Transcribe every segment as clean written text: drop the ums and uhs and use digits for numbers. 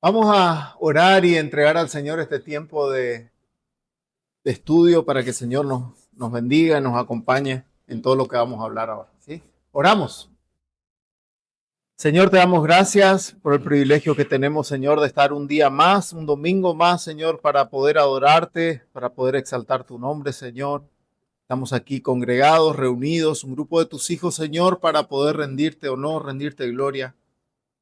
Vamos a orar y entregar al Señor este tiempo de estudio para que el Señor nos bendiga y nos acompañe en todo lo que vamos a hablar ahora. ¿Sí? Oramos. Señor, te damos gracias por el privilegio que tenemos, Señor, de estar un día más, un domingo más, Señor, para poder adorarte, para poder exaltar tu nombre, Señor. Estamos aquí congregados, reunidos, un grupo de tus hijos, Señor, para poder rendirte honor, rendirte gloria.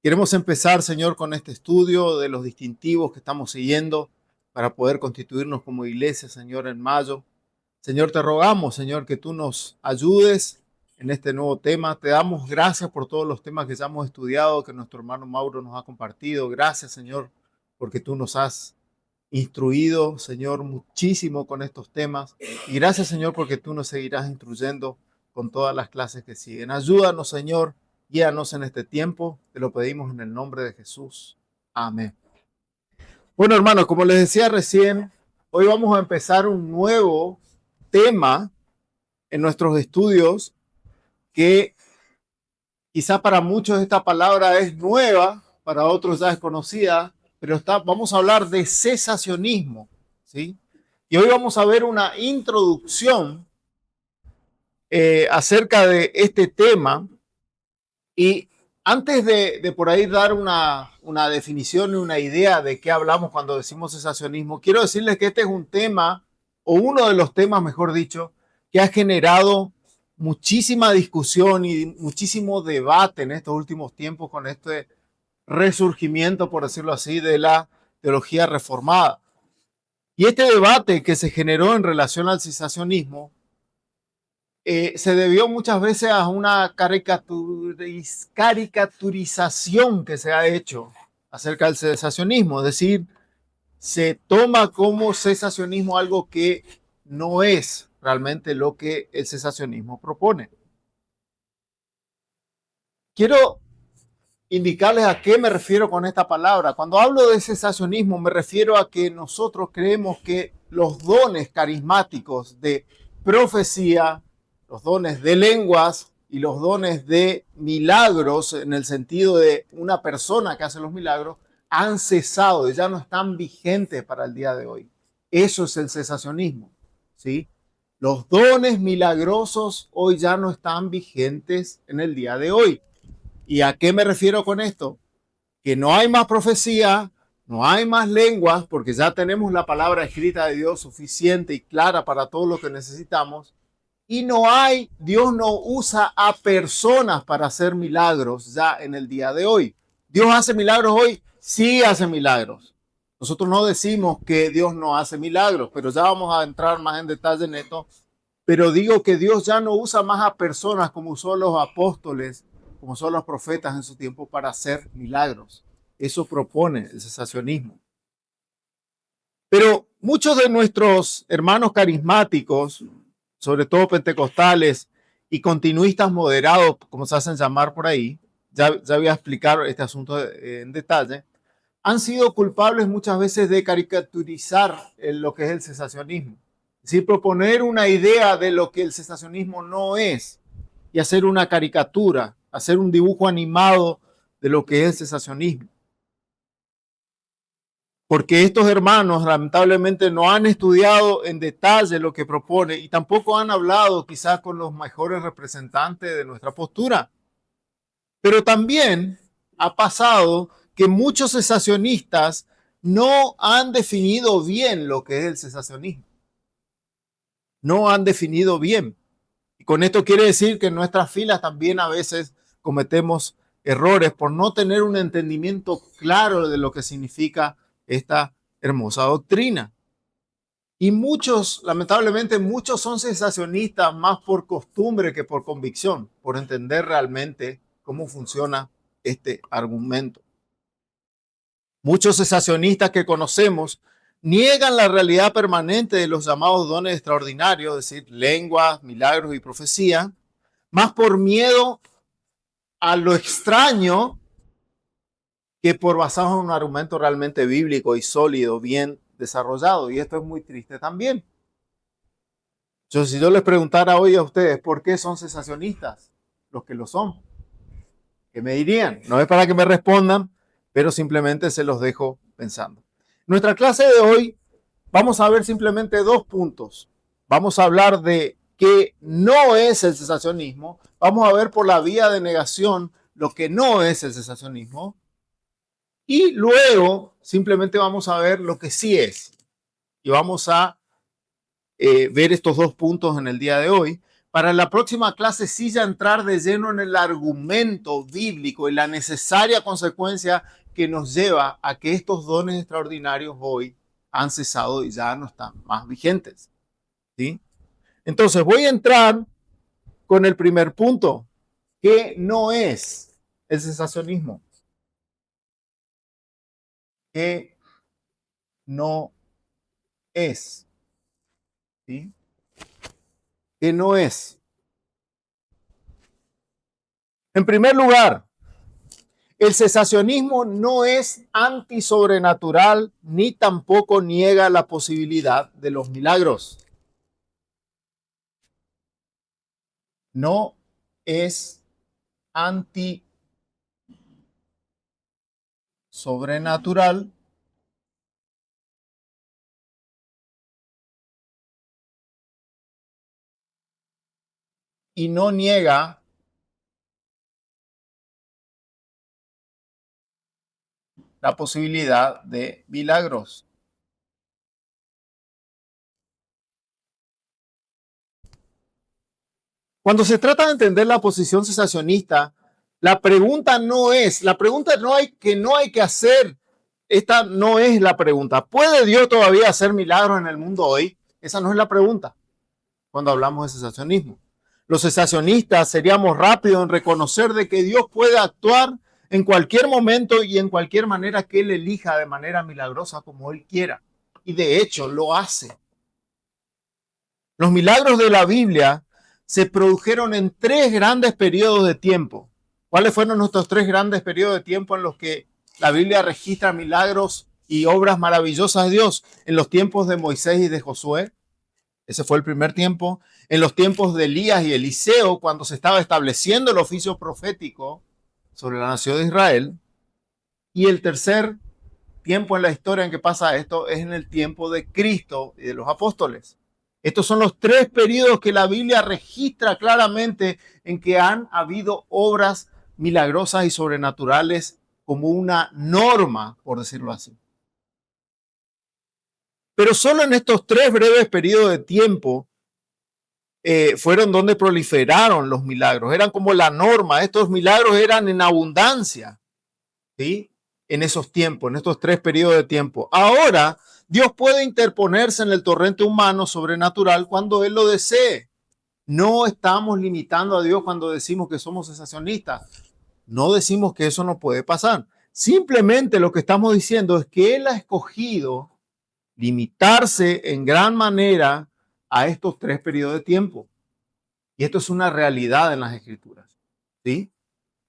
Queremos empezar, Señor, con este estudio de los distintivos que estamos siguiendo para poder constituirnos como iglesia, Señor, en mayo. Señor, te rogamos, Señor, que tú nos ayudes en este nuevo tema. Te damos gracias por todos los temas que ya hemos estudiado, que nuestro hermano Mauro nos ha compartido. Gracias, Señor, porque tú nos has instruido, Señor, muchísimo con estos temas. Y gracias, Señor, porque tú nos seguirás instruyendo con todas las clases que siguen. Ayúdanos, Señor. Guíanos en este tiempo, te lo pedimos en el nombre de Jesús. Amén. Bueno, hermanos, como les decía recién, hoy vamos a empezar un nuevo tema en nuestros estudios que quizá para muchos esta palabra es nueva, para otros ya es conocida, pero vamos a hablar de cesacionismo, ¿sí? Y hoy vamos a ver una introducción acerca de este tema. Y antes de por ahí dar una definición y una idea de qué hablamos cuando decimos cesacionismo, quiero decirles que este es un tema, o uno de los temas, mejor dicho, que ha generado muchísima discusión y muchísimo debate en estos últimos tiempos con este resurgimiento, por decirlo así, de la teología reformada. Y este debate que se generó en relación al cesacionismo se debió muchas veces a una caricaturización que se ha hecho acerca del cesacionismo. Es decir, se toma como cesacionismo algo que no es realmente lo que el cesacionismo propone. Quiero indicarles a qué me refiero con esta palabra. Cuando hablo de cesacionismo me refiero a que nosotros creemos que los dones carismáticos de profecía, los dones de lenguas y los dones de milagros, en el sentido de una persona que hace los milagros, han cesado y ya no están vigentes para el día de hoy. Eso es el cesacionismo, ¿sí? Los dones milagrosos hoy ya no están vigentes en el día de hoy. ¿Y a qué me refiero con esto? Que no hay más profecía, no hay más lenguas, porque ya tenemos la palabra escrita de Dios suficiente y clara para todo lo que necesitamos. Y Dios no usa a personas para hacer milagros ya en el día de hoy. ¿Dios hace milagros hoy? Sí hace milagros. Nosotros no decimos que Dios no hace milagros, pero ya vamos a entrar más en detalle en esto. Pero digo que Dios ya no usa más a personas como usó los apóstoles, como son los profetas en su tiempo para hacer milagros. Eso propone el cesacionismo. Pero muchos de nuestros hermanos carismáticos, sobre todo pentecostales y continuistas moderados, como se hacen llamar por ahí, ya voy a explicar este asunto en detalle, han sido culpables muchas veces de caricaturizar lo que es el cesacionismo. Es decir, proponer una idea de lo que el cesacionismo no es y hacer una caricatura, hacer un dibujo animado de lo que es el cesacionismo. Porque estos hermanos lamentablemente no han estudiado en detalle lo que propone y tampoco han hablado quizás con los mejores representantes de nuestra postura. Pero también ha pasado que muchos cesacionistas no han definido bien lo que es el cesacionismo. No han definido bien. Y con esto quiere decir que en nuestras filas también a veces cometemos errores por no tener un entendimiento claro de lo que significa esta hermosa doctrina. Y muchos, lamentablemente, muchos son cesacionistas más por costumbre que por convicción, por entender realmente cómo funciona este argumento. Muchos cesacionistas que conocemos niegan la realidad permanente de los llamados dones extraordinarios, es decir, lenguas, milagros y profecía, más por miedo a lo extraño que por basarse en un argumento realmente bíblico y sólido, bien desarrollado. Y esto es muy triste también. Entonces, si yo les preguntara hoy a ustedes por qué son cesacionistas, los que lo son, ¿qué me dirían? No es para que me respondan pero simplemente se los dejo pensando. Nuestra clase de hoy vamos a ver simplemente dos puntos. Vamos a hablar de qué no es el cesacionismo. Vamos a ver por la vía de negación lo que no es el cesacionismo. Y luego simplemente vamos a ver lo que sí es. Y vamos a ver estos dos puntos en el día de hoy. Para la próxima clase sí ya entrar de lleno en el argumento bíblico y la necesaria consecuencia que nos lleva a que estos dones extraordinarios hoy han cesado y ya no están más vigentes. ¿Sí? Entonces voy a entrar con el primer punto, que no es el cesacionismo. Que no es. ¿Sí? Que no es. En primer lugar, el cesacionismo no es antisobrenatural ni tampoco niega la posibilidad de los milagros. No es antisobrenatural y no niega la posibilidad de milagros. Cuando se trata de entender la posición cesacionista, la pregunta no hay que hacer. Esta no es la pregunta. ¿Puede Dios todavía hacer milagros en el mundo hoy? Esa no es la pregunta cuando hablamos de cesacionismo. Los cesacionistas seríamos rápidos en reconocer de que Dios puede actuar en cualquier momento y en cualquier manera que Él elija de manera milagrosa como Él quiera. Y de hecho lo hace. Los milagros de la Biblia se produjeron en tres grandes periodos de tiempo. ¿Cuáles fueron nuestros tres grandes periodos de tiempo en los que la Biblia registra milagros y obras maravillosas de Dios? En los tiempos de Moisés y de Josué. Ese fue el primer tiempo. En los tiempos de Elías y Eliseo, cuando se estaba estableciendo el oficio profético sobre la nación de Israel. Y el tercer tiempo en la historia en que pasa esto es en el tiempo de Cristo y de los apóstoles. Estos son los tres periodos que la Biblia registra claramente en que han habido obras milagrosas y sobrenaturales como una norma, por decirlo así. Pero solo en estos tres breves periodos de tiempo fueron donde proliferaron los milagros. Eran como la norma. Estos milagros eran en abundancia, ¿sí? En esos tiempos, en estos tres periodos de tiempo. Ahora, Dios puede interponerse en el torrente humano sobrenatural cuando Él lo desee. No estamos limitando a Dios cuando decimos que somos cesacionistas. No decimos que eso no puede pasar. Simplemente lo que estamos diciendo es que Él ha escogido limitarse en gran manera a estos tres periodos de tiempo. Y esto es una realidad en las Escrituras. ¿Sí?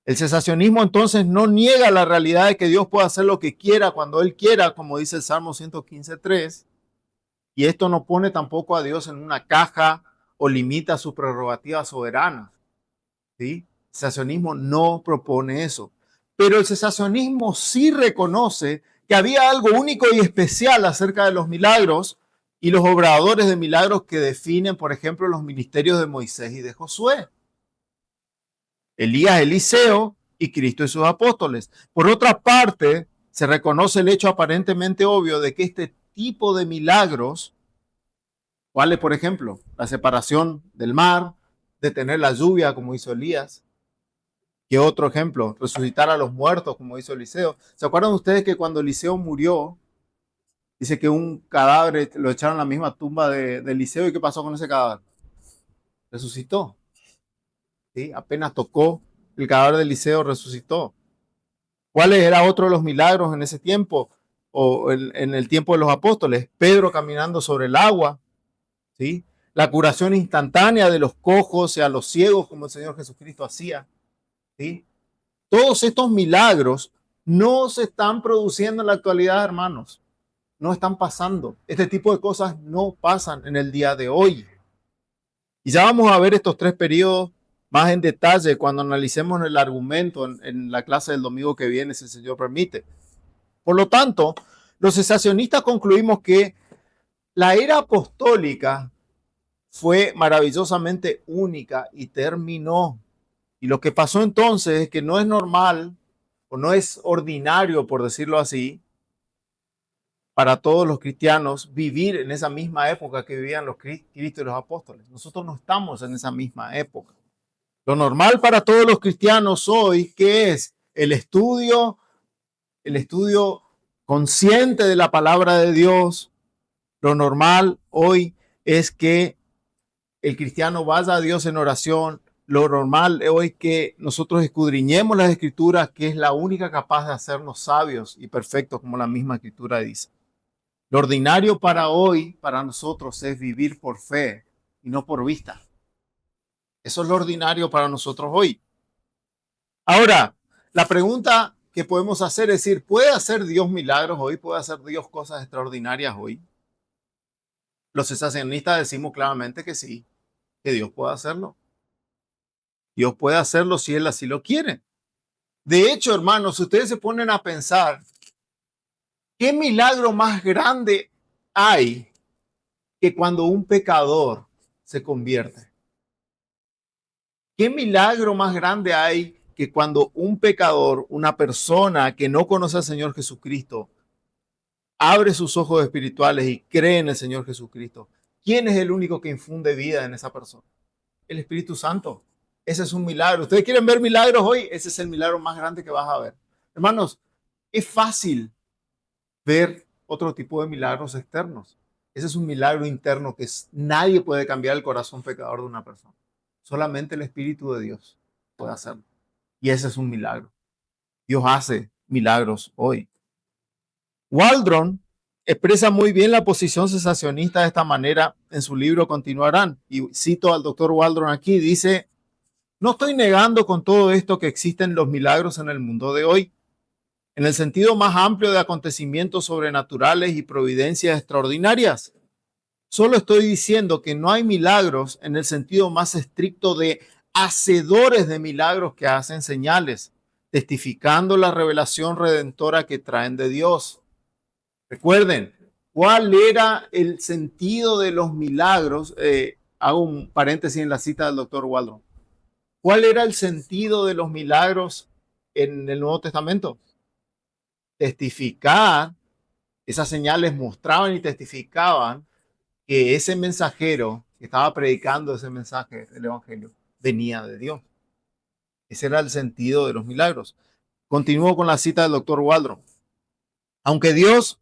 El cesacionismo entonces no niega la realidad de que Dios puede hacer lo que quiera cuando Él quiera, como dice el Salmo 115:3. Y esto no pone tampoco a Dios en una caja o limita sus prerrogativas soberanas. ¿Sí? El cesacionismo no propone eso. Pero el cesacionismo sí reconoce que había algo único y especial acerca de los milagros y los obradores de milagros que definen, por ejemplo, los ministerios de Moisés y de Josué. Elías, Eliseo y Cristo y sus apóstoles. Por otra parte, se reconoce el hecho aparentemente obvio de que este tipo de milagros, ¿cuáles, por ejemplo? La separación del mar, detener la lluvia, como hizo Elías. ¿Qué otro ejemplo? Resucitar a los muertos, como hizo Eliseo. ¿Se acuerdan ustedes que cuando Eliseo murió, dice que un cadáver lo echaron a la misma tumba de Eliseo? ¿Y qué pasó con ese cadáver? Resucitó. ¿Sí? Apenas tocó el cadáver de Eliseo, resucitó. ¿Cuáles era otro de los milagros en ese tiempo o en el tiempo de los apóstoles? Pedro caminando sobre el agua, ¿sí? La curación instantánea de los cojos y a los ciegos, como el Señor Jesucristo hacía, ¿sí? Todos estos milagros no se están produciendo en la actualidad, hermanos. No están pasando. Este tipo de cosas no pasan en el día de hoy. Y ya vamos a ver estos tres periodos más en detalle cuando analicemos el argumento en la clase del domingo que viene, si el Señor permite. Por lo tanto, los cesacionistas concluimos que la era apostólica fue maravillosamente única y terminó. Y lo que pasó entonces es que no es normal o no es ordinario, por decirlo así, para todos los cristianos vivir en esa misma época que vivían los Cristos y los apóstoles. Nosotros no estamos en esa misma época. Lo normal para todos los cristianos hoy, ¿qué es? El estudio consciente de la palabra de Dios. Lo normal hoy es que el cristiano vaya a Dios en oración. Lo normal hoy es que nosotros escudriñemos las escrituras, que es la única capaz de hacernos sabios y perfectos, como la misma escritura dice. Lo ordinario para hoy, para nosotros, es vivir por fe y no por vista. Eso es lo ordinario para nosotros hoy. Ahora, la pregunta que podemos hacer es decir, ¿puede hacer Dios milagros hoy? ¿Puede hacer Dios cosas extraordinarias hoy? Los cesacionistas decimos claramente que sí, que Dios puede hacerlo. Dios puede hacerlo si Él así lo quiere. De hecho, hermanos, si ustedes se ponen a pensar, ¿qué milagro más grande hay que cuando un pecador se convierte? ¿Qué milagro más grande hay que cuando un pecador, una persona que no conoce al Señor Jesucristo, abre sus ojos espirituales y cree en el Señor Jesucristo? ¿Quién es el único que infunde vida en esa persona? El Espíritu Santo. Ese es un milagro. ¿Ustedes quieren ver milagros hoy? Ese es el milagro más grande que vas a ver. Hermanos, es fácil ver otro tipo de milagros externos. Ese es un milagro interno que nadie puede cambiar el corazón pecador de una persona. Solamente el Espíritu de Dios puede hacerlo. Y ese es un milagro. Dios hace milagros hoy. Waldron expresa muy bien la posición cesacionista de esta manera en su libro Continuarán. Y cito al doctor Waldron aquí, dice, no estoy negando con todo esto que existen los milagros en el mundo de hoy, en el sentido más amplio de acontecimientos sobrenaturales y providencias extraordinarias. Solo estoy diciendo que no hay milagros en el sentido más estricto de hacedores de milagros que hacen señales, testificando la revelación redentora que traen de Dios. Recuerden, ¿cuál era el sentido de los milagros? Hago un paréntesis en la cita del doctor Waldron. ¿Cuál era el sentido de los milagros en el Nuevo Testamento? Testificar, esas señales mostraban y testificaban que ese mensajero que estaba predicando ese mensaje del Evangelio venía de Dios. Ese era el sentido de los milagros. Continúo con la cita del doctor Waldron. Aunque Dios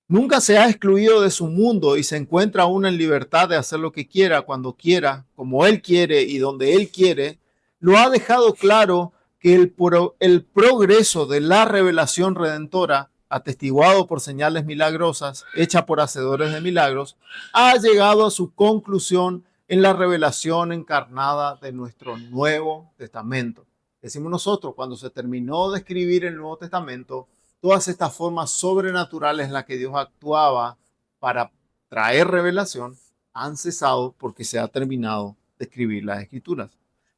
nunca se ha excluido de su mundo y se encuentra aún en libertad de hacer lo que quiera, cuando quiera, como Él quiere y donde Él quiere, lo ha dejado claro que el progreso de la revelación redentora, atestiguado por señales milagrosas, hecha por hacedores de milagros, ha llegado a su conclusión en la revelación encarnada de nuestro Nuevo Testamento. Decimos nosotros, cuando se terminó de escribir el Nuevo Testamento, todas estas formas sobrenaturales en las que Dios actuaba para traer revelación han cesado porque se ha terminado de escribir las Escrituras.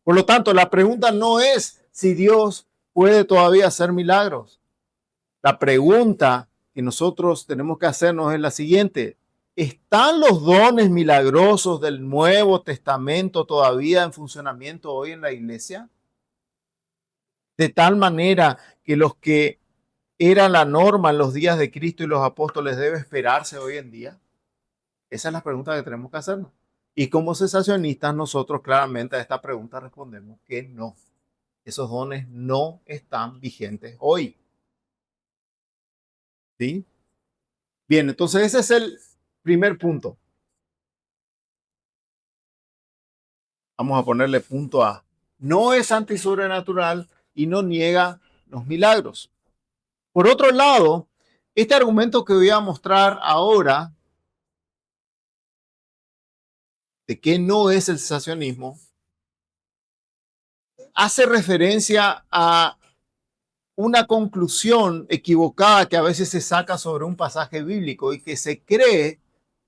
Por lo tanto, la pregunta no es si Dios puede todavía hacer milagros. La pregunta que nosotros tenemos que hacernos es la siguiente. ¿Están los dones milagrosos del Nuevo Testamento todavía en funcionamiento hoy en la iglesia? De tal manera que los que era la norma en los días de Cristo y los apóstoles debe esperarse hoy en día. Esa es la pregunta que tenemos que hacernos. Y como cesacionistas, nosotros claramente a esta pregunta respondemos que no. Esos dones no están vigentes hoy. ¿Sí? Bien, entonces ese es el primer punto. Vamos a ponerle punto A. No es antisobrenatural y no niega los milagros. Por otro lado, este argumento que voy a mostrar ahora de qué no es el cesacionismo hace referencia a una conclusión equivocada que a veces se saca sobre un pasaje bíblico y que se cree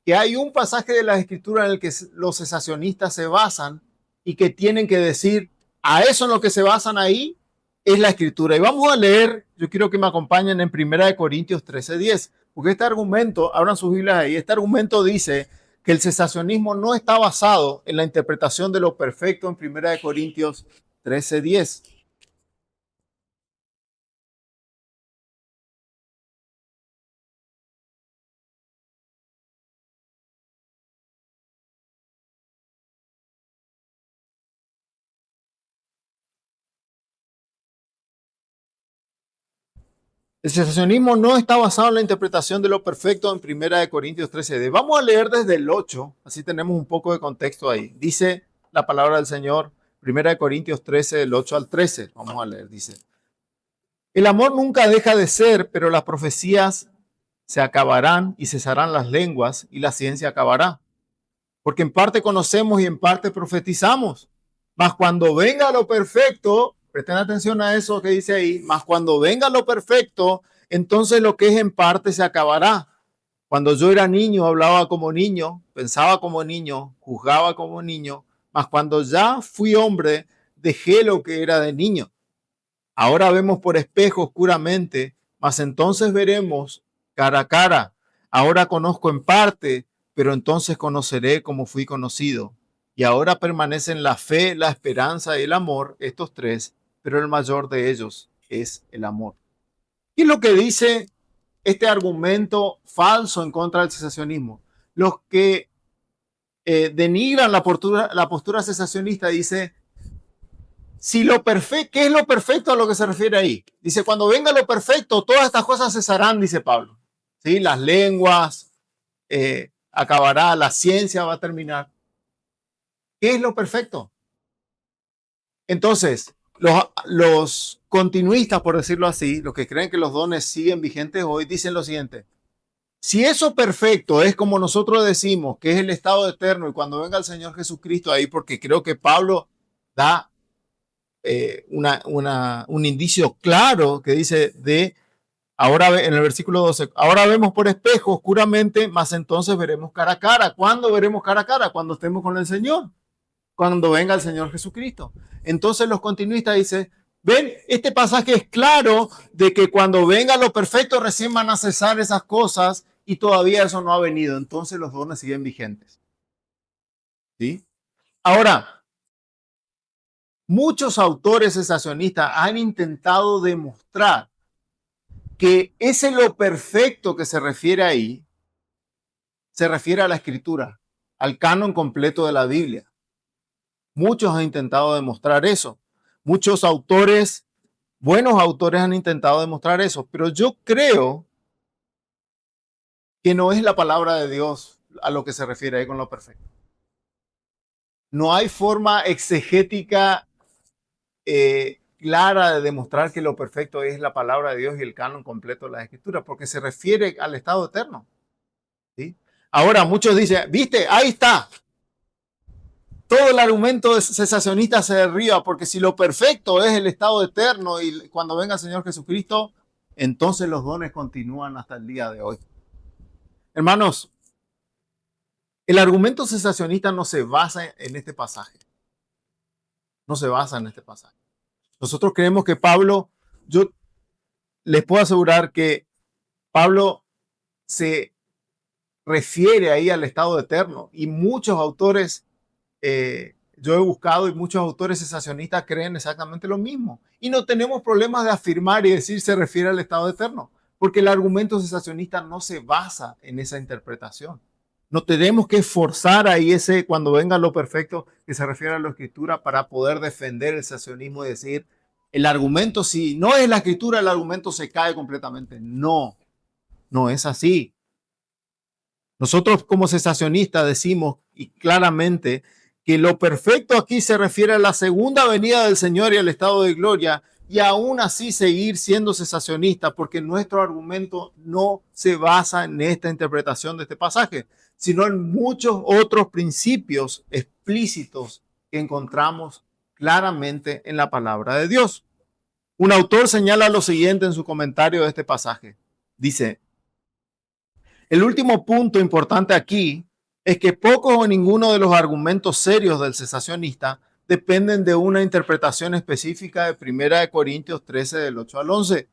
que hay un pasaje de la Escritura en el que los cesacionistas se basan y que tienen que decir, a eso en lo que se basan ahí es la escritura. Y vamos a leer, yo quiero que me acompañen en 1 Corintios 13:10, porque este argumento, abran sus Biblias ahí, este argumento dice que el cesacionismo no está basado en la interpretación de lo perfecto en 1 Corintios 13:10. El cesacionismo no está basado en la interpretación de lo perfecto en 1 Corintios 13. Vamos a leer desde el 8, así tenemos un poco de contexto ahí. Dice la palabra del Señor, 1 Corintios 13, del 8 al 13. Vamos a leer, dice. El amor nunca deja de ser, pero las profecías se acabarán y cesarán las lenguas y la ciencia acabará. Porque en parte conocemos y en parte profetizamos. Mas cuando venga lo perfecto, presten atención a eso que dice ahí, mas cuando venga lo perfecto, entonces lo que es en parte se acabará. Cuando yo era niño, hablaba como niño, pensaba como niño, juzgaba como niño, mas cuando ya fui hombre, dejé lo que era de niño. Ahora vemos por espejo oscuramente, mas entonces veremos cara a cara. Ahora conozco en parte, pero entonces conoceré como fui conocido. Y ahora permanecen la fe, la esperanza y el amor, estos tres, pero el mayor de ellos es el amor. ¿Qué es lo que dice este argumento falso en contra del cesacionismo? Los que denigran la postura cesacionista dice, si lo perfecto, ¿qué es lo perfecto a lo que se refiere ahí? Dice, cuando venga lo perfecto, todas estas cosas cesarán, dice Pablo. ¿Sí? Las lenguas, acabará, la ciencia va a terminar. ¿Qué es lo perfecto? Entonces, los continuistas, por decirlo así, los que creen que los dones siguen vigentes hoy, dicen lo siguiente. Si eso perfecto es como nosotros decimos, que es el estado eterno, y cuando venga el Señor Jesucristo ahí, porque creo que Pablo da un indicio claro que dice de, ahora en el versículo 12, ahora vemos por espejo oscuramente, mas entonces veremos cara a cara. ¿Cuándo veremos cara a cara? Cuando estemos con el Señor, cuando venga el Señor Jesucristo. Entonces los continuistas dicen, ven, este pasaje es claro de que cuando venga lo perfecto recién van a cesar esas cosas y todavía eso no ha venido. Entonces los dones siguen vigentes. ¿Sí? Ahora, muchos autores cesacionistas han intentado demostrar que ese lo perfecto que se refiere ahí, se refiere a la escritura, al canon completo de la Biblia. Muchos han intentado demostrar eso. Muchos autores, buenos autores han intentado demostrar eso, pero yo creo que no es la palabra de Dios a lo que se refiere ahí con lo perfecto. No hay forma exegética clara de demostrar que lo perfecto es la palabra de Dios y el canon completo de las escrituras, porque se refiere al estado eterno. ¿Sí? Ahora, muchos dicen, viste, ahí está. Todo el argumento cesacionista se derriba, porque si lo perfecto es el estado eterno y cuando venga el Señor Jesucristo, entonces los dones continúan hasta el día de hoy. Hermanos, el argumento cesacionista no se basa en este pasaje. No se basa en este pasaje. Nosotros creemos que Pablo, yo les puedo asegurar que Pablo se refiere ahí al estado eterno y muchos autores, yo he buscado y muchos autores cesacionistas creen exactamente lo mismo. Y no tenemos problemas de afirmar y decir se refiere al estado eterno, porque el argumento cesacionista no se basa en esa interpretación. No tenemos que forzar ahí ese cuando venga lo perfecto que se refiere a la escritura para poder defender el cesacionismo y decir el argumento, si no es la escritura, el argumento se cae completamente. No, no es así. Nosotros como cesacionistas decimos y claramente que lo perfecto aquí se refiere a la segunda venida del Señor y al estado de gloria, y aún así seguir siendo cesacionistas, porque nuestro argumento no se basa en esta interpretación de este pasaje, sino en muchos otros principios explícitos que encontramos claramente en la palabra de Dios. Un autor señala lo siguiente en su comentario de este pasaje. Dice, el último punto importante aquí es que pocos o ninguno de los argumentos serios del cesacionista dependen de una interpretación específica de 1 Corintios 13 del 8 al 11.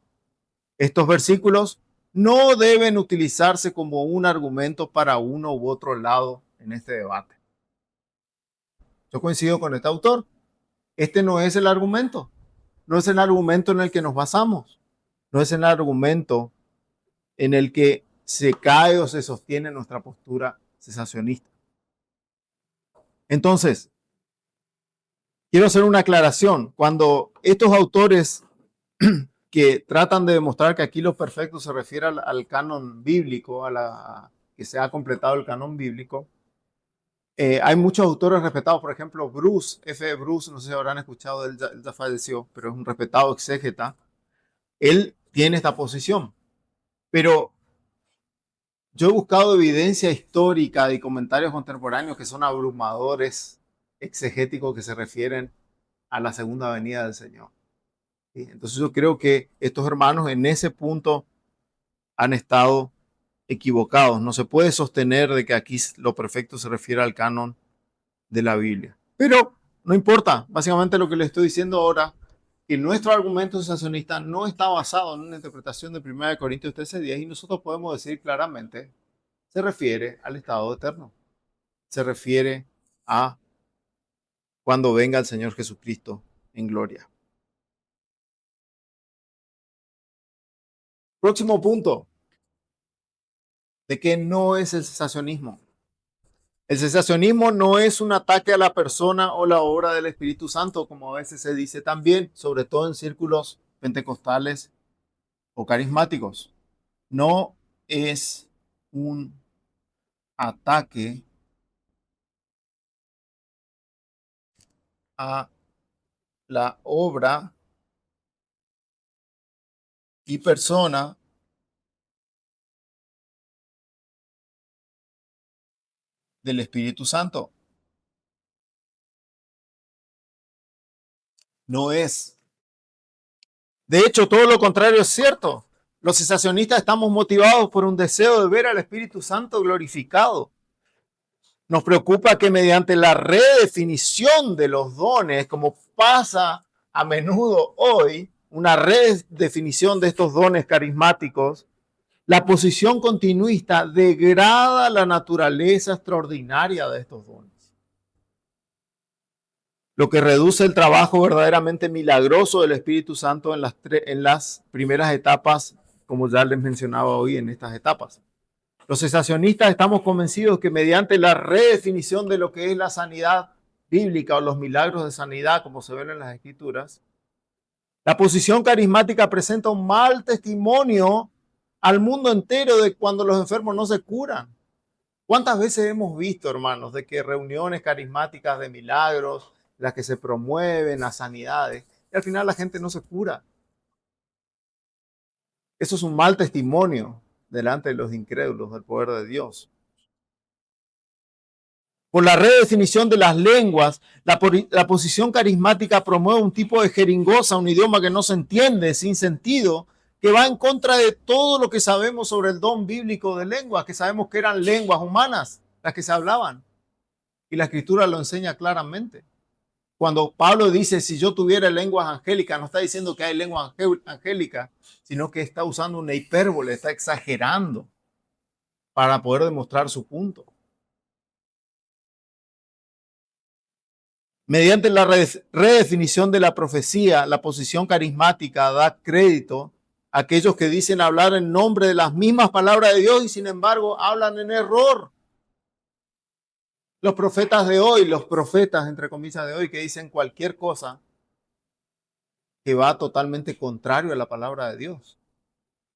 Estos versículos no deben utilizarse como un argumento para uno u otro lado en este debate. Yo coincido con este autor. Este no es el argumento. No es el argumento en el que nos basamos. No es el argumento en el que se cae o se sostiene nuestra postura cesacionista. Entonces, quiero hacer una aclaración. Cuando estos autores que tratan de demostrar que aquí lo perfecto se refiere al canon bíblico, que se ha completado el canon bíblico, hay muchos autores respetados, por ejemplo, Bruce, F. Bruce, no sé si habrán escuchado, él ya falleció, pero es un respetado exégeta. Él tiene esta posición. Pero yo he buscado evidencia histórica y comentarios contemporáneos que son abrumadores, exegéticos, que se refieren a la segunda venida del Señor. ¿Sí? Entonces yo creo que estos hermanos en ese punto han estado equivocados. No se puede sostener de que aquí lo perfecto se refiere al canon de la Biblia. Pero no importa. Básicamente lo que le estoy diciendo ahora, que nuestro argumento cesacionista no está basado en una interpretación de 1 Corintios 13:10 y nosotros podemos decir claramente, se refiere al estado eterno. Se refiere a cuando venga el Señor Jesucristo en gloria. Próximo punto. ¿De qué no es el cesacionismo? El cesacionismo no es un ataque a la persona o la obra del Espíritu Santo, como a veces se dice también, sobre todo en círculos pentecostales o carismáticos. No es un ataque a la obra y persona del Espíritu Santo. No es. De hecho, todo lo contrario es cierto. Los cesacionistas estamos motivados por un deseo de ver al Espíritu Santo glorificado. Nos preocupa que mediante la redefinición de los dones, como pasa a menudo hoy, una redefinición de estos dones carismáticos, la posición continuista degrada la naturaleza extraordinaria de estos dones. Lo que reduce el trabajo verdaderamente milagroso del Espíritu Santo en las primeras etapas, como ya les mencionaba hoy en estas etapas. Los cesacionistas estamos convencidos que mediante la redefinición de lo que es la sanidad bíblica o los milagros de sanidad, como se ven en las Escrituras, la posición carismática presenta un mal testimonio al mundo entero de cuando los enfermos no se curan. ¿Cuántas veces hemos visto, hermanos, de que reuniones carismáticas de milagros, las que se promueven, las sanidades, y al final la gente no se cura? Eso es un mal testimonio delante de los incrédulos del poder de Dios. Por la redefinición de las lenguas, la posición carismática promueve un tipo de jeringosa, un idioma que no se entiende, sin sentido, que va en contra de todo lo que sabemos sobre el don bíblico de lenguas, que sabemos que eran lenguas humanas las que se hablaban. Y la Escritura lo enseña claramente. Cuando Pablo dice, si yo tuviera lenguas angélicas, no está diciendo que hay lenguas angélicas, sino que está usando una hipérbole, está exagerando para poder demostrar su punto. Mediante la redefinición de la profecía, la posición carismática da crédito a aquellos que dicen hablar en nombre de las mismas palabras de Dios y sin embargo hablan en error. Los profetas de hoy, los profetas entre comillas de hoy, que dicen cualquier cosa que va totalmente contrario a la palabra de Dios.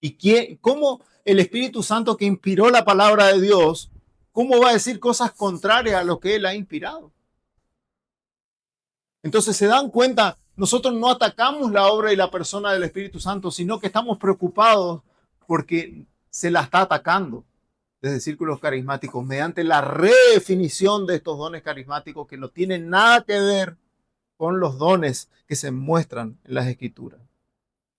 ¿Y cómo el Espíritu Santo que inspiró la palabra de Dios, cómo va a decir cosas contrarias a lo que Él ha inspirado? Entonces se dan cuenta, nosotros no atacamos la obra y la persona del Espíritu Santo, sino que estamos preocupados porque se la está atacando desde círculos carismáticos mediante la redefinición de estos dones carismáticos que no tienen nada que ver con los dones que se muestran en las Escrituras.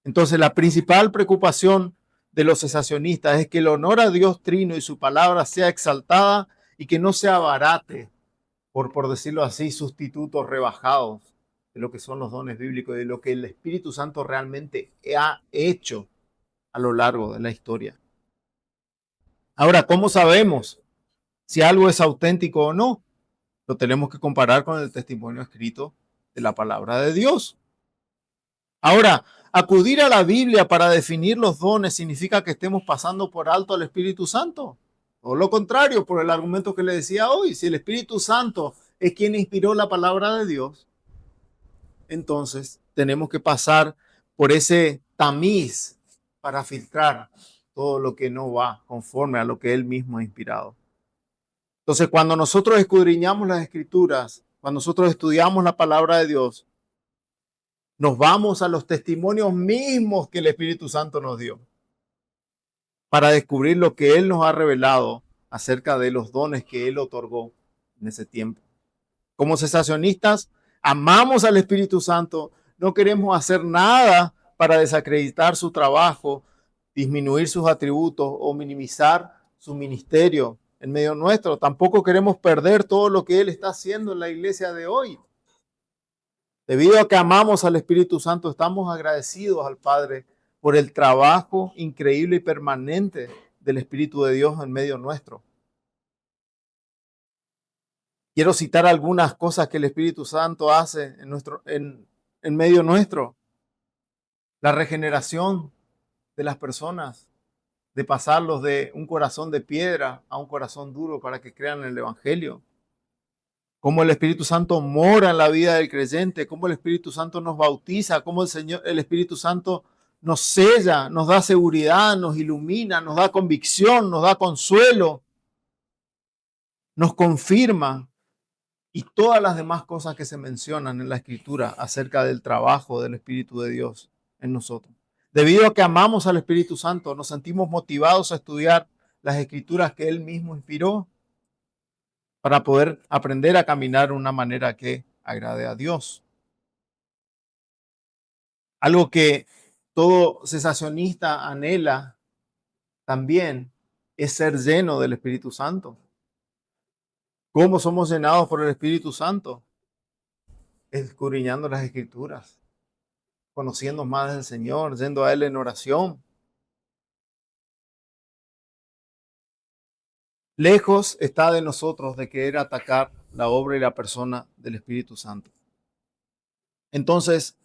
Entonces la principal preocupación de los cesacionistas es que el honor a Dios Trino y su palabra sea exaltada y que no se abarate por decirlo así, sustitutos rebajados de lo que son los dones bíblicos, de lo que el Espíritu Santo realmente ha hecho a lo largo de la historia. Ahora, ¿cómo sabemos si algo es auténtico o no? Lo tenemos que comparar con el testimonio escrito de la palabra de Dios. Ahora, acudir a la Biblia para definir los dones significa que estemos pasando por alto al Espíritu Santo. O lo contrario, por el argumento que le decía hoy, si el Espíritu Santo es quien inspiró la palabra de Dios, entonces tenemos que pasar por ese tamiz para filtrar todo lo que no va conforme a lo que Él mismo ha inspirado. Entonces, cuando nosotros escudriñamos las Escrituras, cuando nosotros estudiamos la palabra de Dios, nos vamos a los testimonios mismos que el Espíritu Santo nos dio para descubrir lo que Él nos ha revelado acerca de los dones que Él otorgó en ese tiempo. Como cesacionistas, amamos al Espíritu Santo, no queremos hacer nada para desacreditar su trabajo, disminuir sus atributos o minimizar su ministerio en medio nuestro. Tampoco queremos perder todo lo que Él está haciendo en la iglesia de hoy. Debido a que amamos al Espíritu Santo, estamos agradecidos al Padre por el trabajo increíble y permanente del Espíritu de Dios en medio nuestro. Quiero citar algunas cosas que el Espíritu Santo hace en medio nuestro. La regeneración de las personas, de pasarlos de un corazón de piedra a un corazón duro para que crean en el Evangelio. Cómo el Espíritu Santo mora en la vida del creyente, cómo el Espíritu Santo nos bautiza, cómo el Espíritu Santo nos sella, nos da seguridad, nos ilumina, nos da convicción, nos da consuelo, nos confirma y todas las demás cosas que se mencionan en la Escritura acerca del trabajo del Espíritu de Dios en nosotros. Debido a que amamos al Espíritu Santo, nos sentimos motivados a estudiar las Escrituras que Él mismo inspiró para poder aprender a caminar de una manera que agrade a Dios. Algo que todo cesacionista anhela también es ser lleno del Espíritu Santo. ¿Cómo somos llenados por el Espíritu Santo? Escudriñando las Escrituras, conociendo más del Señor, yendo a Él en oración. Lejos está de nosotros de querer atacar la obra y la persona del Espíritu Santo. Entonces,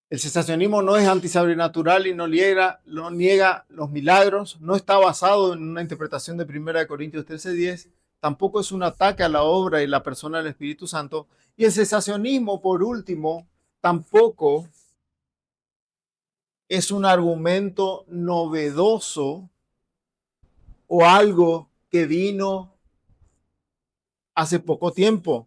el cesacionismo no es antisobrenatural y no niega los milagros, no está basado en una interpretación de 1 Corintios 13:10, tampoco es un ataque a la obra y la persona del Espíritu Santo. Y el cesacionismo, por último, tampoco es un argumento novedoso o algo que vino hace poco tiempo.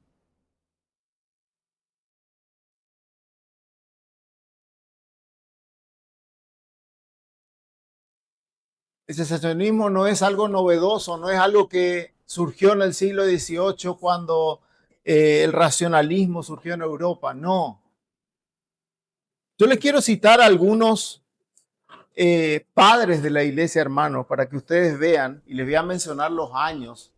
El cesacionismo no es algo novedoso, no es algo que surgió en el siglo XVIII cuando el racionalismo surgió en Europa, no. Yo les quiero citar a algunos padres de la iglesia, hermanos, para que ustedes vean, y les voy a mencionar los años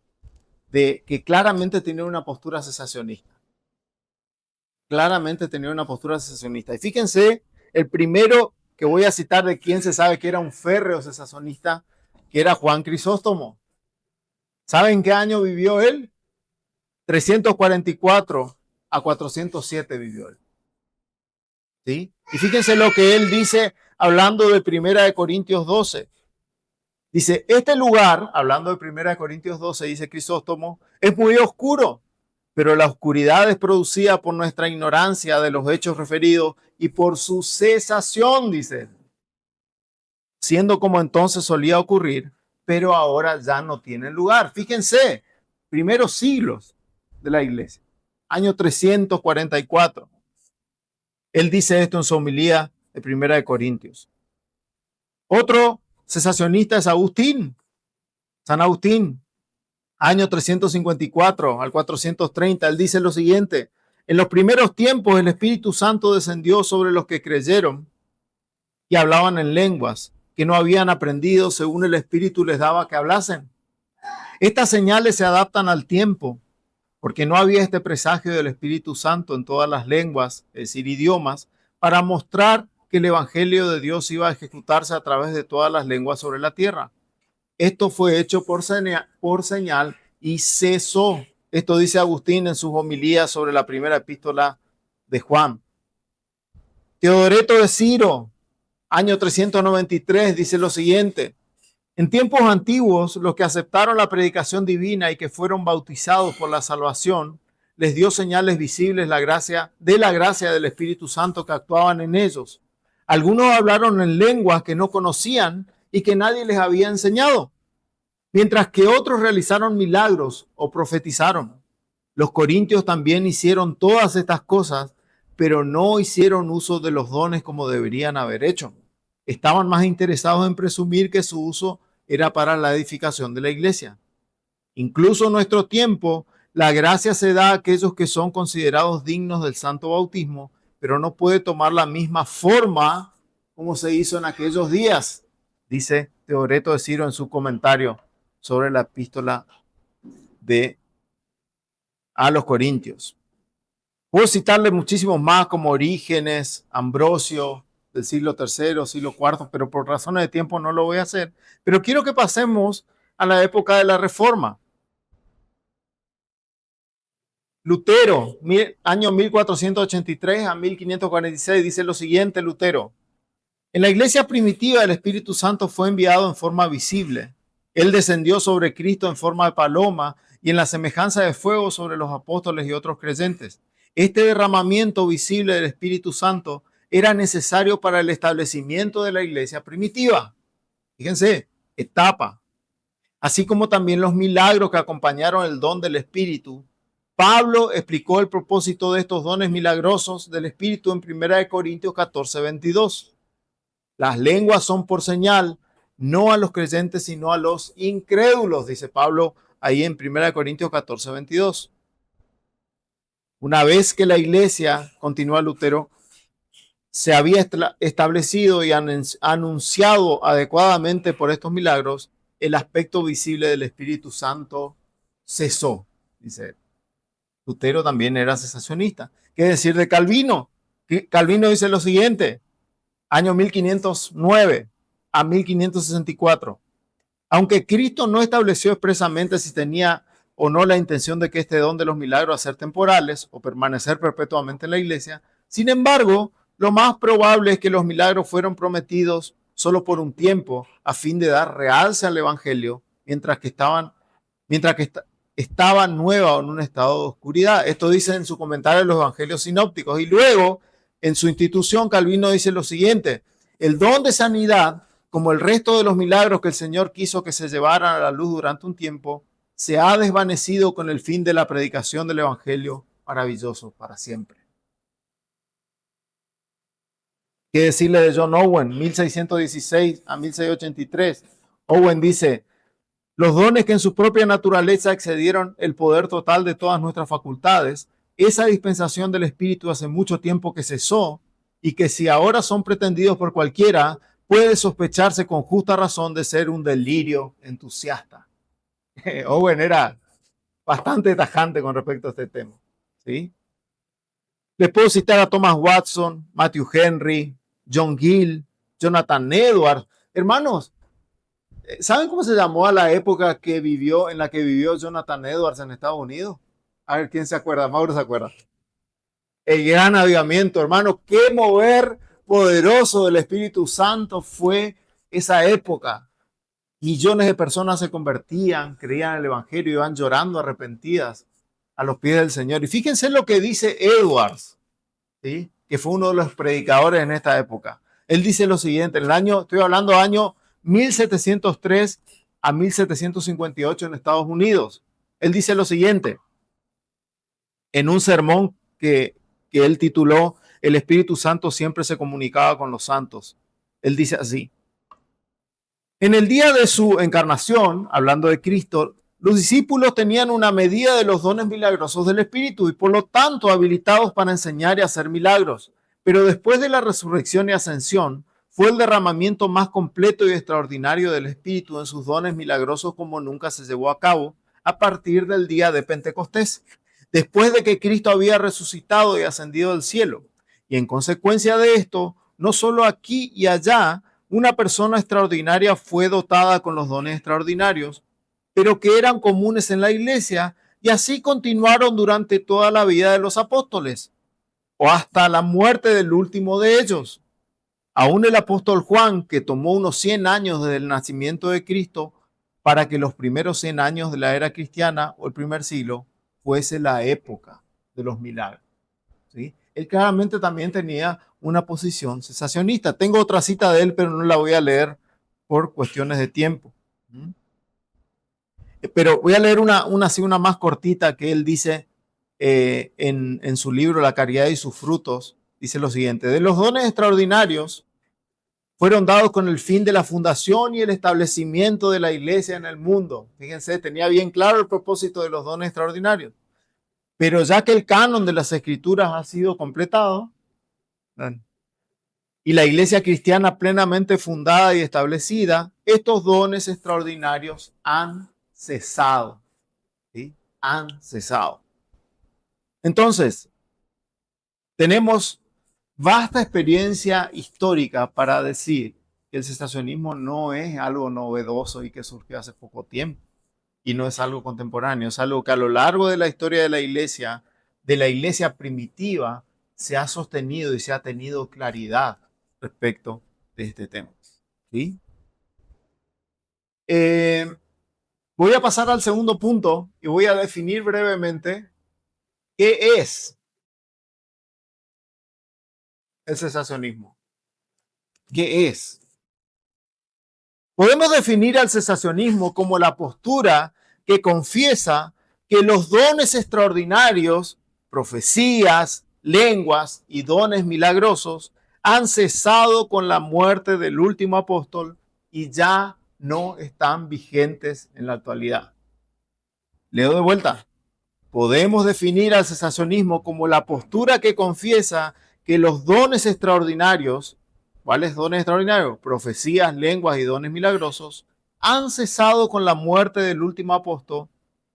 de que claramente tenían una postura cesacionista. Claramente tenían una postura cesacionista. Y fíjense, el primero que voy a citar de quien se sabe que era un férreo cesacionista, que era Juan Crisóstomo. ¿Saben qué año vivió él? 344 a 407 vivió él. ¿Sí? Y fíjense lo que él dice hablando de 1 Corintios 12. Dice, este lugar, hablando de 1 Corintios 12, dice Crisóstomo, es muy oscuro, pero la oscuridad es producida por nuestra ignorancia de los hechos referidos y por su cesación, dice, siendo como entonces solía ocurrir, pero ahora ya no tiene lugar. Fíjense, primeros siglos de la iglesia, año 344. Él dice esto en su homilía de 1 Corintios. Otro cesacionista es Agustín, San Agustín, año 354 al 430. Él dice lo siguiente: en los primeros tiempos el Espíritu Santo descendió sobre los que creyeron y hablaban en lenguas que no habían aprendido según el Espíritu les daba que hablasen. Estas señales se adaptan al tiempo porque no había este presagio del Espíritu Santo en todas las lenguas, es decir, idiomas, para mostrar que el Evangelio de Dios iba a ejecutarse a través de todas las lenguas sobre la tierra. Esto fue hecho por señal y cesó. Esto dice Agustín en sus homilías sobre la primera epístola de Juan. Teodoreto de Ciro, año 393, dice lo siguiente: en tiempos antiguos, los que aceptaron la predicación divina y que fueron bautizados por la salvación, les dio señales visibles la gracia del Espíritu Santo que actuaban en ellos. Algunos hablaron en lenguas que no conocían y que nadie les había enseñado, mientras que otros realizaron milagros o profetizaron. Los corintios también hicieron todas estas cosas, pero no hicieron uso de los dones como deberían haber hecho. Estaban más interesados en presumir que su uso era para la edificación de la iglesia. Incluso en nuestro tiempo, la gracia se da a aquellos que son considerados dignos del santo bautismo, pero no puede tomar la misma forma como se hizo en aquellos días, dice Teodoreto de Ciro en su comentario sobre la epístola a los Corintios. Puedo citarle muchísimos más como Orígenes, Ambrosio, del siglo III, siglo IV, pero por razones de tiempo no lo voy a hacer. Pero quiero que pasemos a la época de la Reforma. Lutero, año 1483 a 1546, dice lo siguiente Lutero: en la iglesia primitiva el Espíritu Santo fue enviado en forma visible. Él descendió sobre Cristo en forma de paloma y en la semejanza de fuego sobre los apóstoles y otros creyentes. Este derramamiento visible del Espíritu Santo era necesario para el establecimiento de la iglesia primitiva. Fíjense, etapa. Así como también los milagros que acompañaron el don del Espíritu. Pablo explicó el propósito de estos dones milagrosos del Espíritu en 1 Corintios 14, 22. Las lenguas son por señal, no a los creyentes, sino a los incrédulos, dice Pablo ahí en 1 Corintios 14, 22. Una vez que la iglesia, continúa Lutero, se había establecido y anunciado adecuadamente por estos milagros, el aspecto visible del Espíritu Santo cesó, dice él. Lutero también era cesacionista. ¿Qué decir de Calvino? Calvino dice lo siguiente: año 1509 a 1564. Aunque Cristo no estableció expresamente si tenía o no la intención de que este don de los milagros a ser temporales o permanecer perpetuamente en la iglesia, sin embargo, lo más probable es que los milagros fueron prometidos solo por un tiempo a fin de dar realce al evangelio mientras que estaba nueva o en un estado de oscuridad. Esto dice en su comentario de los evangelios sinópticos. Y luego, en su institución, Calvino dice lo siguiente: el don de sanidad, como el resto de los milagros que el Señor quiso que se llevaran a la luz durante un tiempo, se ha desvanecido con el fin de la predicación del evangelio maravilloso para siempre. ¿Qué decirle de John Owen, 1616 a 1683? Owen dice: los dones que en su propia naturaleza excedieron el poder total de todas nuestras facultades, esa dispensación del Espíritu hace mucho tiempo que cesó, y que si ahora son pretendidos por cualquiera, puede sospecharse con justa razón de ser un delirio entusiasta. Owen era bastante tajante con respecto a este tema, ¿sí? Les puedo citar a Thomas Watson, Matthew Henry, John Gill, Jonathan Edwards. Hermanos, ¿saben cómo se llamó a la época en la que vivió Jonathan Edwards en Estados Unidos? A ver, ¿quién se acuerda? Mauro se acuerda. El gran avivamiento, hermano. Qué mover poderoso del Espíritu Santo fue esa época. Millones de personas se convertían, creían en el Evangelio, iban llorando arrepentidas a los pies del Señor. Y fíjense lo que dice Edwards, ¿sí? Que fue uno de los predicadores en esta época. Él dice lo siguiente: estoy hablando año 1703 a 1758 en Estados Unidos. Él dice lo siguiente, en un sermón que él tituló El Espíritu Santo siempre se comunicaba con los santos. Él dice así: en el día de su encarnación, hablando de Cristo, los discípulos tenían una medida de los dones milagrosos del Espíritu y por lo tanto habilitados para enseñar y hacer milagros. Pero después de la resurrección y ascensión, fue el derramamiento más completo y extraordinario del Espíritu en sus dones milagrosos como nunca se llevó a cabo a partir del día de Pentecostés. después de que Cristo había resucitado y ascendido al cielo. Y en consecuencia de esto, no solo aquí y allá, una persona extraordinaria fue dotada con los dones extraordinarios, pero que eran comunes en la iglesia y así continuaron durante toda la vida de los apóstoles o hasta la muerte del último de ellos. Aún el apóstol Juan, que tomó unos 100 años desde el nacimiento de Cristo para que los primeros 100 años de la era cristiana o el primer siglo fuese la época de los milagros, ¿sí? Él claramente también tenía una posición cesacionista. Tengo otra cita de él, pero no la voy a leer por cuestiones de tiempo. Pero voy a leer una más cortita que él dice en su libro La caridad y sus frutos. Dice lo siguiente: de los dones extraordinarios fueron dados con el fin de la fundación y el establecimiento de la iglesia en el mundo. Fíjense, tenía bien claro el propósito de los dones extraordinarios. Pero ya que el canon de las escrituras ha sido completado y la iglesia cristiana plenamente fundada y establecida, estos dones extraordinarios han cesado. ¿Sí? Han cesado. Entonces, tenemos vasta experiencia histórica para decir que el cesacionismo no es algo novedoso y que surgió hace poco tiempo. Y no es algo contemporáneo, es algo que a lo largo de la historia de la iglesia primitiva, se ha sostenido y se ha tenido claridad respecto de este tema. ¿Sí? Voy a pasar al segundo punto y voy a definir brevemente qué es el cesacionismo. ¿Qué es? Podemos definir al cesacionismo como la postura que confiesa que los dones extraordinarios, profecías, lenguas y dones milagrosos han cesado con la muerte del último apóstol y ya no están vigentes en la actualidad. Leo de vuelta. Podemos definir al cesacionismo como la postura que confiesa que los dones extraordinarios, ¿cuáles dones extraordinarios? Profecías, lenguas y dones milagrosos, han cesado con la muerte del último apóstol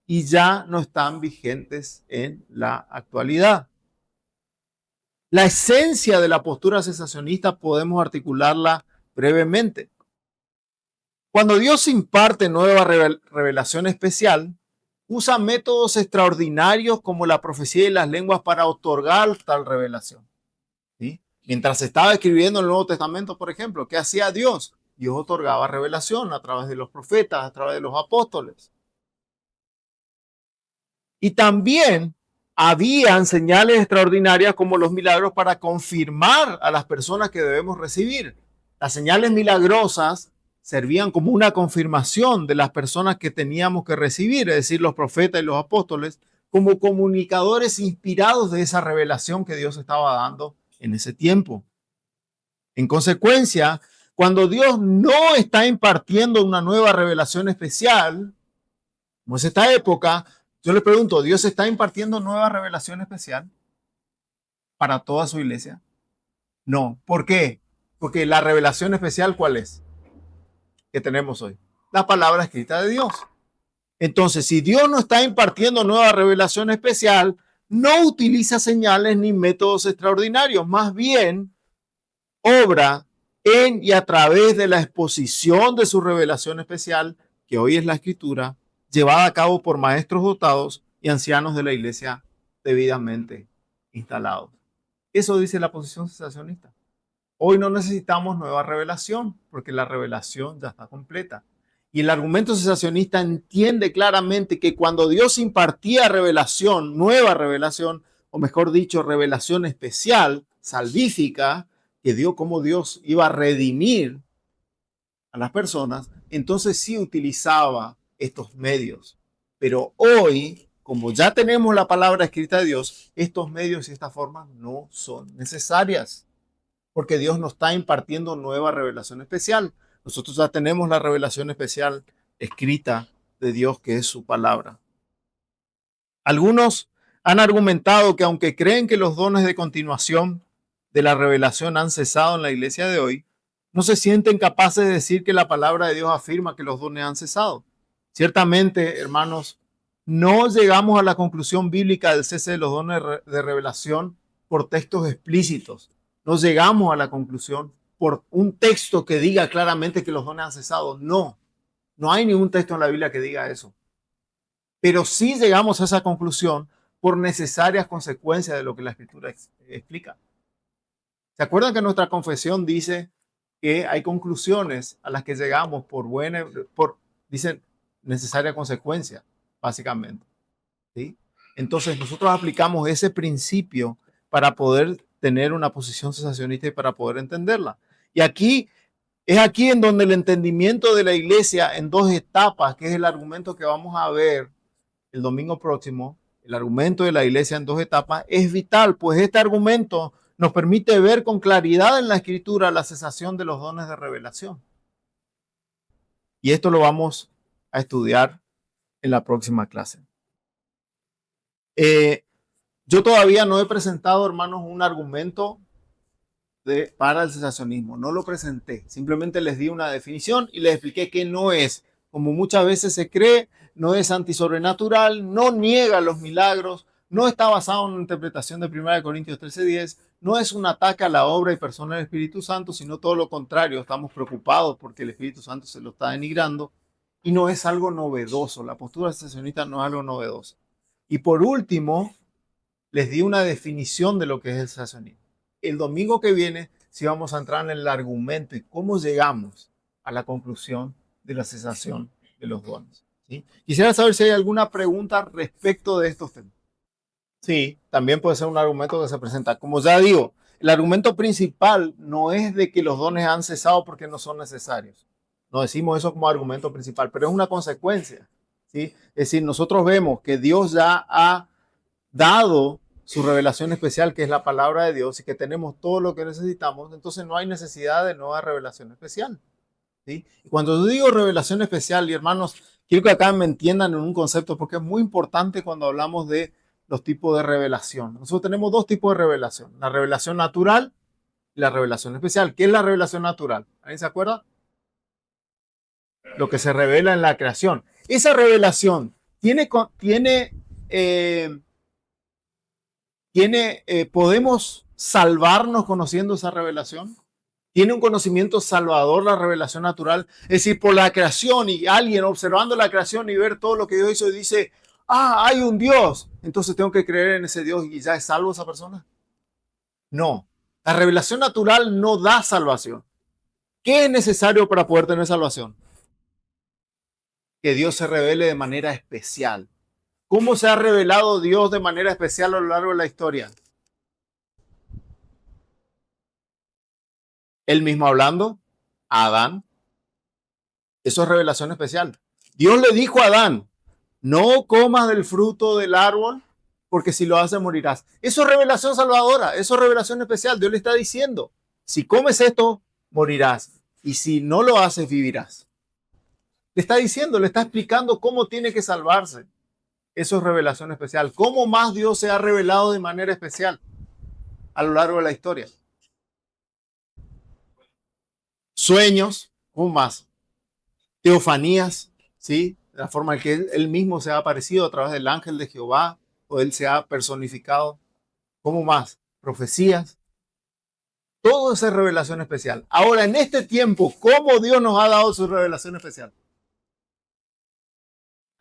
y ya no están vigentes en la actualidad. La esencia de la postura cesacionista podemos articularla brevemente. Cuando Dios imparte nueva revelación especial, usa métodos extraordinarios como la profecía y las lenguas para otorgar tal revelación. ¿Sí? Mientras se estaba escribiendo el Nuevo Testamento, por ejemplo, ¿qué hacía Dios? Dios otorgaba revelación a través de los profetas, a través de los apóstoles. Y también habían señales extraordinarias como los milagros para confirmar a las personas que debemos recibir. Las señales milagrosas servían como una confirmación de las personas que teníamos que recibir, es decir, los profetas y los apóstoles, como comunicadores inspirados de esa revelación que Dios estaba dando en ese tiempo. En consecuencia, cuando Dios no está impartiendo una nueva revelación especial, como es esta época, yo le pregunto, ¿Dios está impartiendo nueva revelación especial para toda su iglesia? No. ¿Por qué? Porque la revelación especial, ¿cuál es? Que tenemos hoy. La palabra escrita de Dios. Entonces, si Dios no está impartiendo nueva revelación especial, no utiliza señales ni métodos extraordinarios. Más bien, obra en y a través de la exposición de su revelación especial, que hoy es la escritura, llevada a cabo por maestros dotados y ancianos de la iglesia debidamente instalados. Eso dice la posición cesacionista. Hoy no necesitamos nueva revelación porque la revelación ya está completa. Y el argumento cesacionista entiende claramente que cuando Dios impartía revelación, nueva revelación, o mejor dicho, revelación especial, salvífica, que dio como Dios iba a redimir a las personas, entonces sí utilizaba estos medios. Pero hoy, como ya tenemos la palabra escrita de Dios, estos medios y estas formas no son necesarias, porque Dios nos está impartiendo nueva revelación especial. Nosotros ya tenemos la revelación especial escrita de Dios, que es su palabra. Algunos han argumentado que aunque creen que los dones de continuación de la revelación han cesado en la iglesia de hoy, no se sienten capaces de decir que la palabra de Dios afirma que los dones han cesado. Ciertamente, hermanos, No llegamos a la conclusión bíblica del cese de los dones de revelación por textos explícitos. No llegamos a la conclusión por un texto que diga claramente que los dones han cesado. No, no hay ningún texto en la Biblia que diga eso. Pero sí llegamos a esa conclusión por necesarias consecuencias de lo que la Escritura explica. ¿Se acuerdan que nuestra confesión dice que hay conclusiones a las que llegamos dicen, necesaria consecuencia, básicamente? ¿Sí? Entonces nosotros aplicamos ese principio para poder tener una posición cesacionista y para poder entenderla. Y es aquí en donde el entendimiento de la iglesia en dos etapas, que es el argumento que vamos a ver el domingo próximo, el argumento de la iglesia en dos etapas, es vital, pues este argumento nos permite ver con claridad en la Escritura la cesación de los dones de revelación. Y esto lo vamos a estudiar en la próxima clase. Yo todavía no he presentado, hermanos, un argumento para el cesacionismo. No lo presenté. Simplemente les di una definición y les expliqué que no es, como muchas veces se cree, no es antisobrenatural, no niega los milagros, no está basado en una interpretación de 1 Corintios 13:10, no es un ataque a la obra y persona del Espíritu Santo, sino todo lo contrario. Estamos preocupados porque el Espíritu Santo se lo está denigrando y no es algo novedoso. La postura cesacionista no es algo novedoso. Y por último, les di una definición de lo que es el cesacionismo. El domingo que viene sí vamos a entrar en el argumento y cómo llegamos a la conclusión de la cesación de los dones. ¿Sí? Quisiera saber si hay alguna pregunta respecto de estos temas. Sí, también puede ser un argumento que se presenta. Como ya digo, el argumento principal no es de que los dones han cesado porque no son necesarios. No decimos eso como argumento principal, pero es una consecuencia. ¿Sí? Es decir, nosotros vemos que Dios ya ha dado su revelación especial, que es la palabra de Dios, y que tenemos todo lo que necesitamos, entonces no hay necesidad de nueva revelación especial. ¿Sí? Y cuando yo digo revelación especial, y hermanos, quiero que acá me entiendan en un concepto, porque es muy importante cuando hablamos de los tipos de revelación. Nosotros tenemos dos tipos de revelación, la revelación natural y la revelación especial. ¿Qué es la revelación natural? ¿Alguien se acuerda? Lo que se revela en la creación. Esa revelación ¿podemos salvarnos conociendo esa revelación? ¿Tiene un conocimiento salvador la revelación natural? Es decir, por la creación y alguien observando la creación y ver todo lo que Dios hizo y dice, hay un Dios, entonces tengo que creer en ese Dios y ya es salvo esa persona. No, la revelación natural no da salvación. ¿Qué es necesario para poder tener salvación? Que Dios se revele de manera especial. ¿Cómo se ha revelado Dios de manera especial a lo largo de la historia? Él mismo hablando a Adán. Eso es revelación especial. Dios le dijo a Adán, no comas del fruto del árbol, porque si lo haces morirás. Eso es revelación salvadora, eso es revelación especial. Dios le está diciendo, si comes esto, morirás. Y si no lo haces, vivirás. Le está diciendo, le está explicando cómo tiene que salvarse. Eso es revelación especial. ¿Cómo más Dios se ha revelado de manera especial a lo largo de la historia? Sueños, ¿cómo más? Teofanías, ¿sí? La forma en que él mismo se ha aparecido a través del ángel de Jehová, o él se ha personificado. ¿Cómo más? Profecías. Todo eso es revelación especial. Ahora, en este tiempo, ¿cómo Dios nos ha dado su revelación especial?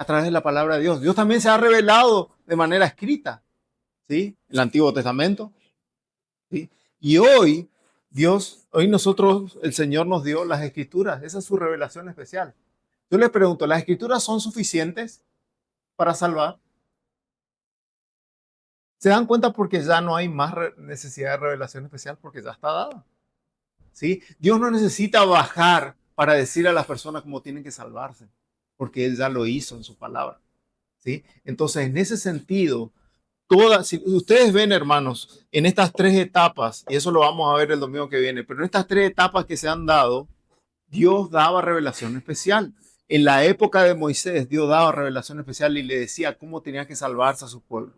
A través de la palabra de Dios. Dios también se ha revelado de manera escrita, ¿sí? El Antiguo Testamento, ¿sí? Y hoy el Señor nos dio las Escrituras. Esa es su revelación especial. Yo les pregunto, ¿las Escrituras son suficientes para salvar? ¿Se dan cuenta porque ya no hay más necesidad de revelación especial? Porque ya está dada. ¿Sí? Dios no necesita bajar para decir a las personas cómo tienen que salvarse, porque Él ya lo hizo en su palabra. ¿Sí? Entonces, en ese sentido, si ustedes ven, hermanos, en estas tres etapas, y eso lo vamos a ver el domingo que viene, pero en estas tres etapas que se han dado, Dios daba revelación especial. En la época de Moisés, Dios daba revelación especial y le decía cómo tenía que salvarse a su pueblo.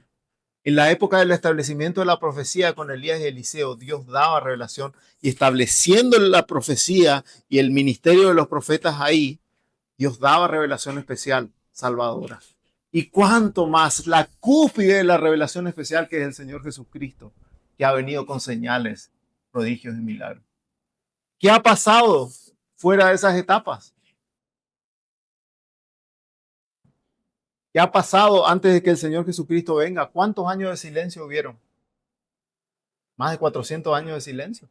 En la época del establecimiento de la profecía con Elías y Eliseo, Dios daba revelación y estableciendo la profecía y el ministerio de los profetas ahí, Dios daba revelación especial, salvadora. Y cuánto más la cúspide de la revelación especial que es el Señor Jesucristo, que ha venido con señales, prodigios y milagros. ¿Qué ha pasado fuera de esas etapas? ¿Qué ha pasado antes de que el Señor Jesucristo venga? ¿Cuántos años de silencio hubieron? Más de 400 años de silencio.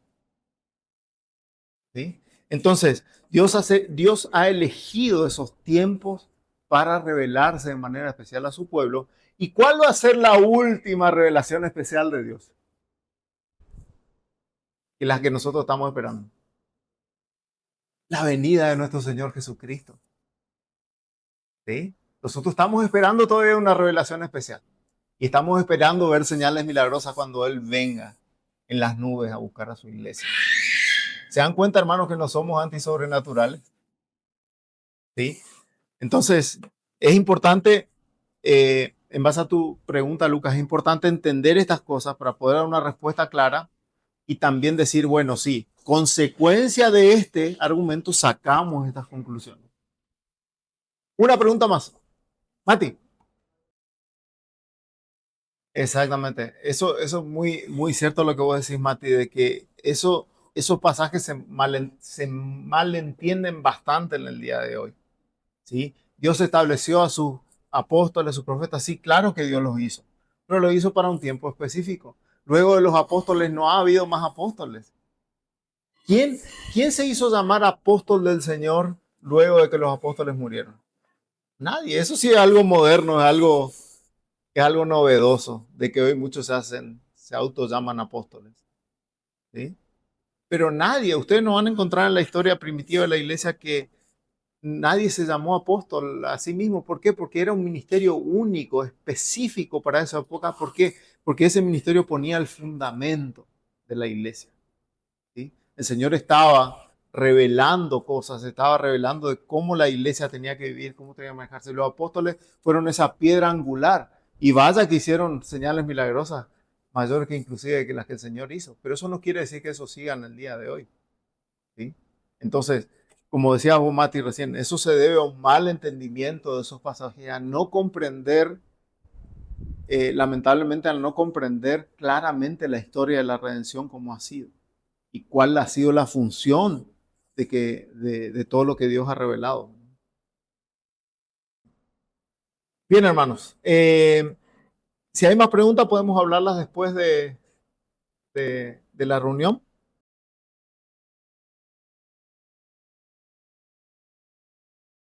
¿Sí? Entonces, Dios ha elegido esos tiempos para revelarse de manera especial a su pueblo. ¿Y cuál va a ser la última revelación especial de Dios? Y la que nosotros estamos esperando. La venida de nuestro Señor Jesucristo. ¿Sí? Nosotros estamos esperando todavía una revelación especial. Y estamos esperando ver señales milagrosas cuando Él venga en las nubes a buscar a su iglesia. ¿Se dan cuenta, hermanos, que no somos antisobrenaturales? ¿Sí? Entonces, es importante, en base a tu pregunta, Lucas, es importante entender estas cosas para poder dar una respuesta clara y también decir, bueno, sí, consecuencia de este argumento sacamos estas conclusiones. Una pregunta más. Mati. Exactamente. Eso es muy, muy cierto lo que vos decís, Mati, de que esos pasajes se malentienden bastante en el día de hoy. ¿Sí? Dios estableció a sus apóstoles, a sus profetas, sí, claro que Dios los hizo, pero lo hizo para un tiempo específico. Luego de los apóstoles no ha habido más apóstoles. ¿Quién, quién se hizo llamar apóstol del Señor luego de que los apóstoles murieron? Nadie. Eso sí es algo moderno, es algo novedoso, de que hoy muchos se auto llaman apóstoles. ¿Sí? Pero nadie, ustedes no van a encontrar en la historia primitiva de la iglesia que nadie se llamó apóstol a sí mismo. ¿Por qué? Porque era un ministerio único, específico para esa época. ¿Por qué? Porque ese ministerio ponía el fundamento de la iglesia. ¿Sí? El Señor estaba revelando cosas, estaba revelando de cómo la iglesia tenía que vivir, cómo tenía que manejarse. Los apóstoles fueron esa piedra angular. Y vaya que hicieron señales milagrosas mayores que inclusive que las que el Señor hizo. Pero eso no quiere decir que eso siga en el día de hoy. ¿Sí? Entonces, como decía vos, Mati, recién, eso se debe a un mal entendimiento de esos pasajes, a no comprender, lamentablemente, al no comprender claramente la historia de la redención como ha sido y cuál ha sido la función de todo lo que Dios ha revelado. Bien, hermanos, si hay más preguntas, podemos hablarlas después de la reunión.